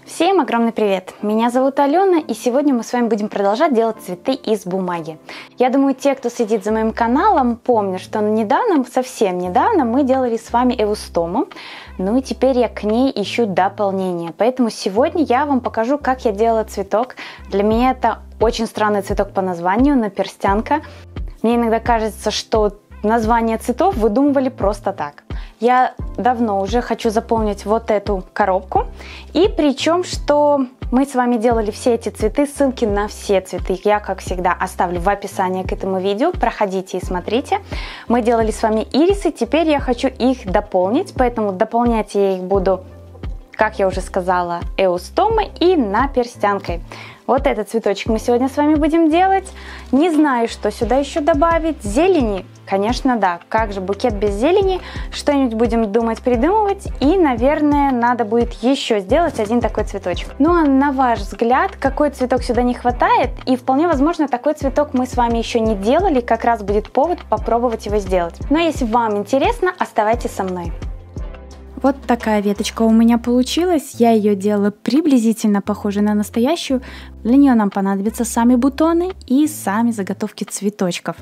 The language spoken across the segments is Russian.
Всем огромный привет! Меня зовут Алена, и сегодня мы с вами будем продолжать делать цветы из бумаги. Я думаю, те, кто следит за моим каналом, помнят, что совсем недавно мы делали с вами эустому. Ну и теперь я к ней ищу дополнение. Поэтому сегодня я вам покажу, как я делала цветок. Для меня это очень странный цветок по названию, наперстянка. Мне иногда кажется, что названия цветов выдумывали просто так. Я давно уже хочу заполнить вот эту коробку. И причем, что мы с вами делали все эти цветы, ссылки на все цветы я, как всегда, оставлю в описании к этому видео. Проходите и смотрите. Мы делали с вами ирисы, теперь я хочу их дополнить, поэтому дополнять я их буду, как я уже сказала, эустомой и наперстянкой. Вот этот цветочек мы сегодня с вами будем делать. Не знаю, что сюда еще добавить. Зелени, конечно, да. Как же букет без зелени? Что-нибудь будем думать, придумывать. И, наверное, надо будет еще сделать один такой цветочек. Ну а на ваш взгляд, какой цветок сюда не хватает? И вполне возможно, такой цветок мы с вами еще не делали. Как раз будет повод попробовать его сделать. Но если вам интересно, оставайтесь со мной. Вот такая веточка у меня получилась. Я ее делала приблизительно похожей на настоящую. Для нее нам понадобятся сами бутоны и сами заготовки цветочков.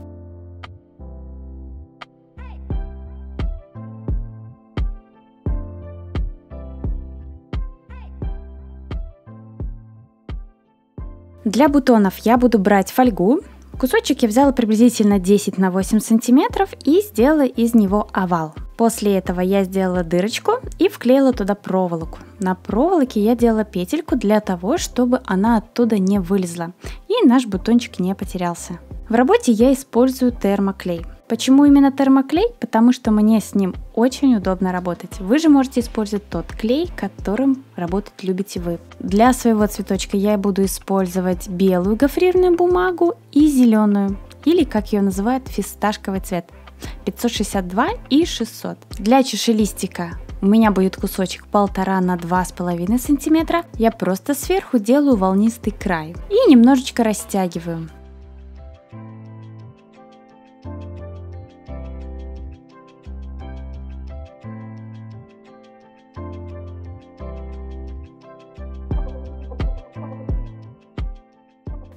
Для бутонов я буду брать фольгу. Кусочек я взяла приблизительно 10 на 8 сантиметров и сделала из него овал. После этого я сделала дырочку и вклеила туда проволоку. На проволоке я делала петельку для того, чтобы она оттуда не вылезла и наш бутончик не потерялся. В работе я использую термоклей. Почему именно термоклей? Потому что мне с ним очень удобно работать. Вы же можете использовать тот клей, которым работать любите вы. Для своего цветочка я буду использовать белую гофрированную бумагу и зеленую, или как ее называют, фисташковый цвет. 562 и 600. Для чашелистика у меня будет кусочек 1,5 на 2,5 сантиметра. Я просто сверху делаю волнистый край и немножечко растягиваю.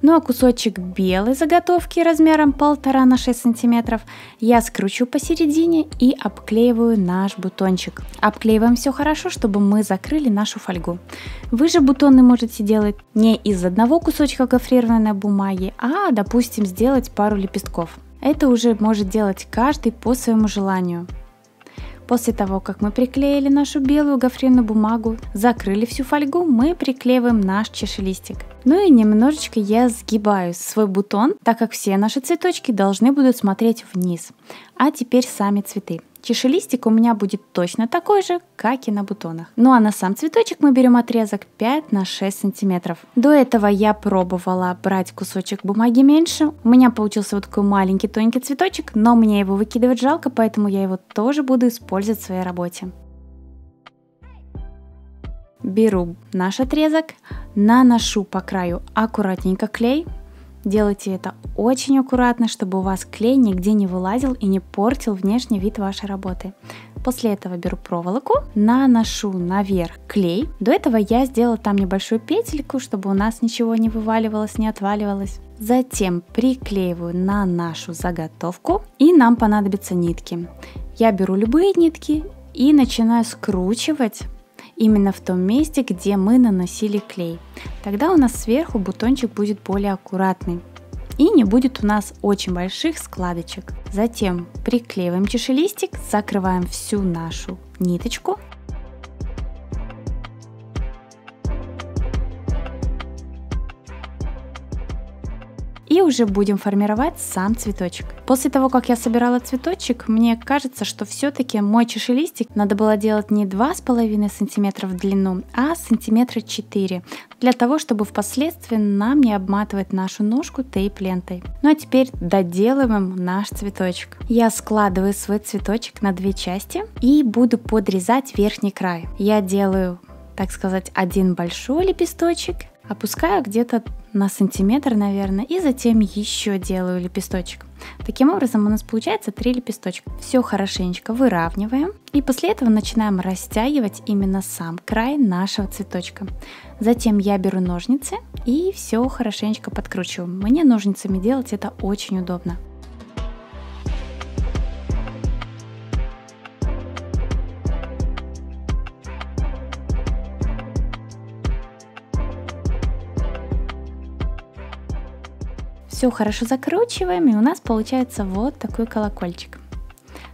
Ну а кусочек белой заготовки размером 1,5 на 6 сантиметров я скручу посередине и обклеиваю наш бутончик. Обклеиваем все хорошо, чтобы мы закрыли нашу фольгу. Вы же бутоны можете делать не из одного кусочка гофрированной бумаги, а, допустим, сделать пару лепестков. Это уже может делать каждый по своему желанию. После того, как мы приклеили нашу белую гофрированную бумагу, закрыли всю фольгу, мы приклеиваем наш чашелистик. Ну и немножечко я сгибаю свой бутон, так как все наши цветочки должны будут смотреть вниз. А теперь сами цветы. Чашелистик у меня будет точно такой же, как и на бутонах. Ну а на сам цветочек мы берем отрезок 5 на 6 сантиметров. До этого я пробовала брать кусочек бумаги меньше. У меня получился вот такой маленький тоненький цветочек, но мне его выкидывать жалко, поэтому я его тоже буду использовать в своей работе. Беру наш отрезок, наношу по краю аккуратненько клей. Делайте это очень аккуратно, чтобы у вас клей нигде не вылазил и не портил внешний вид вашей работы. После этого беру проволоку, наношу наверх клей. До этого я сделала там небольшую петельку, чтобы у нас ничего не вываливалось, не отваливалось. Затем приклеиваю на нашу заготовку, и нам понадобятся нитки. Я беру любые нитки и начинаю скручивать именно в том месте, где мы наносили клей. Тогда у нас сверху бутончик будет более аккуратный и не будет у нас очень больших складочек. Затем приклеиваем чашелистик, закрываем всю нашу ниточку. И уже будем формировать сам цветочек. После того, как я собирала цветочек, мне кажется, что все-таки мой чашелистик надо было делать не 2,5 см в длину, а сантиметра 4, для того, чтобы впоследствии нам не обматывать нашу ножку тейп-лентой. Ну а теперь доделываем наш цветочек. Я складываю свой цветочек на 2 части и буду подрезать верхний край. Я делаю, так сказать, один большой лепесточек, Опускаю где-то на сантиметр, наверное, и затем еще делаю лепесточек. Таким образом у нас получается 3 лепесточка. Все хорошенечко выравниваем и после этого начинаем растягивать именно сам край нашего цветочка. Затем я беру ножницы и все хорошенечко подкручиваю. Мне ножницами делать это очень удобно. Все хорошо закручиваем, и у нас получается вот такой колокольчик.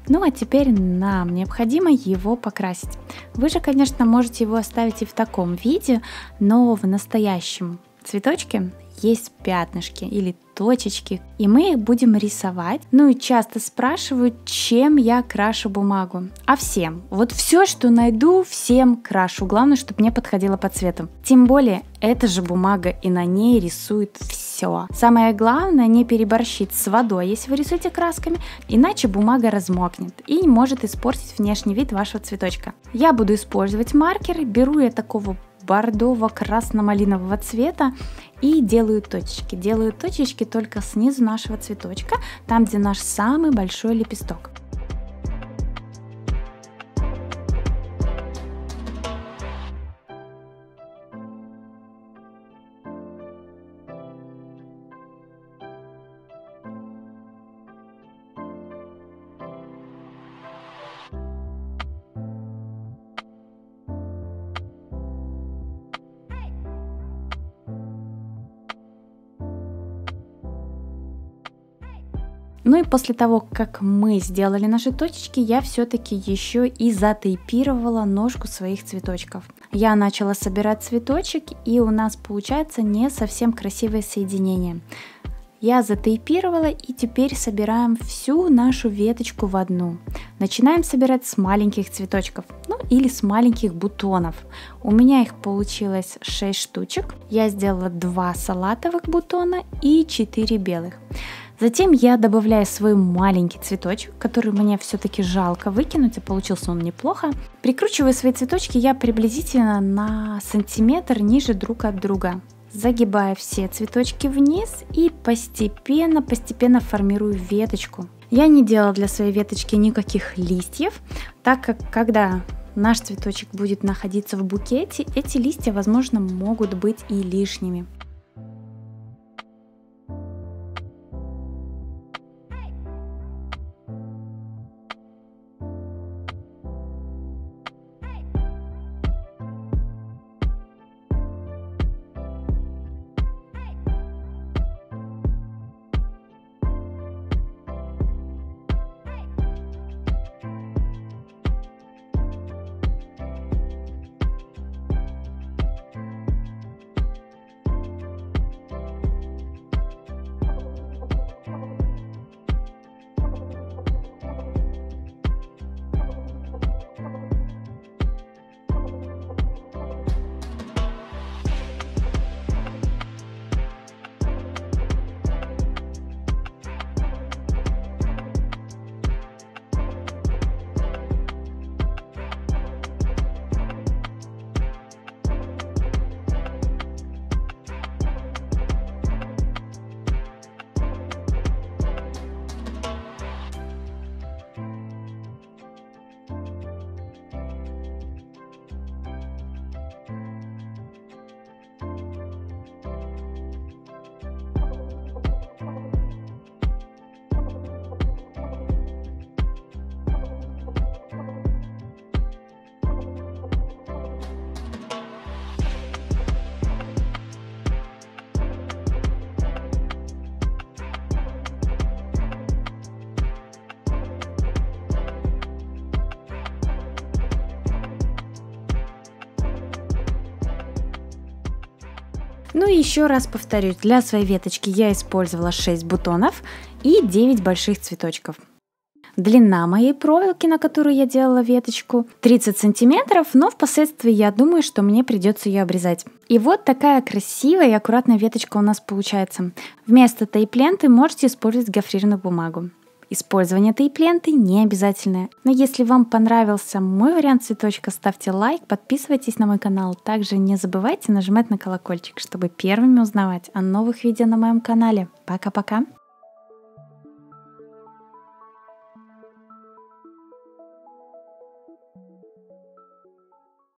Ну а теперь нам необходимо его покрасить. Вы же, конечно, можете его оставить и в таком виде, но в настоящем цветочке есть пятнышки или точечки, и мы их будем рисовать. Ну и часто спрашивают, чем я крашу бумагу. А всем. Вот все, что найду, всем крашу. Главное, чтобы мне подходило по цвету. Тем более, это же бумага, и на ней рисует все. Самое главное, не переборщить с водой, если вы рисуете красками, иначе бумага размокнет и может испортить внешний вид вашего цветочка. Я буду использовать маркер, беру я такого бордово-красно-малинового цвета и делаю точечки. Делаю точечки только снизу нашего цветочка, там, где наш самый большой лепесток. Ну и после того, как мы сделали наши точечки, я все-таки еще и затейпировала ножку своих цветочков. Я начала собирать цветочек, и у нас получается не совсем красивое соединение. Я затейпировала, и теперь собираем всю нашу веточку в одну. Начинаем собирать с маленьких цветочков, ну или с маленьких бутонов. У меня их получилось 6 штучек. Я сделала 2 салатовых бутона и 4 белых. Затем я добавляю свой маленький цветочек, который мне все-таки жалко выкинуть, а получился он неплохо. Прикручиваю свои цветочки я приблизительно на сантиметр ниже друг от друга. Загибаю все цветочки вниз и постепенно формирую веточку. Я не делала для своей веточки никаких листьев, так как когда наш цветочек будет находиться в букете, эти листья, возможно, могут быть и лишними. Ну и еще раз повторюсь, для своей веточки я использовала 6 бутонов и 9 больших цветочков. Длина моей проволоки, на которую я делала веточку, 30 сантиметров, но впоследствии я думаю, что мне придется ее обрезать. И вот такая красивая и аккуратная веточка у нас получается. Вместо тейп-ленты можете использовать гофрированную бумагу. Использование тейп-ленты не обязательное. Но если вам понравился мой вариант цветочка, ставьте лайк, подписывайтесь на мой канал. Также не забывайте нажимать на колокольчик, чтобы первыми узнавать о новых видео на моем канале. Пока-пока!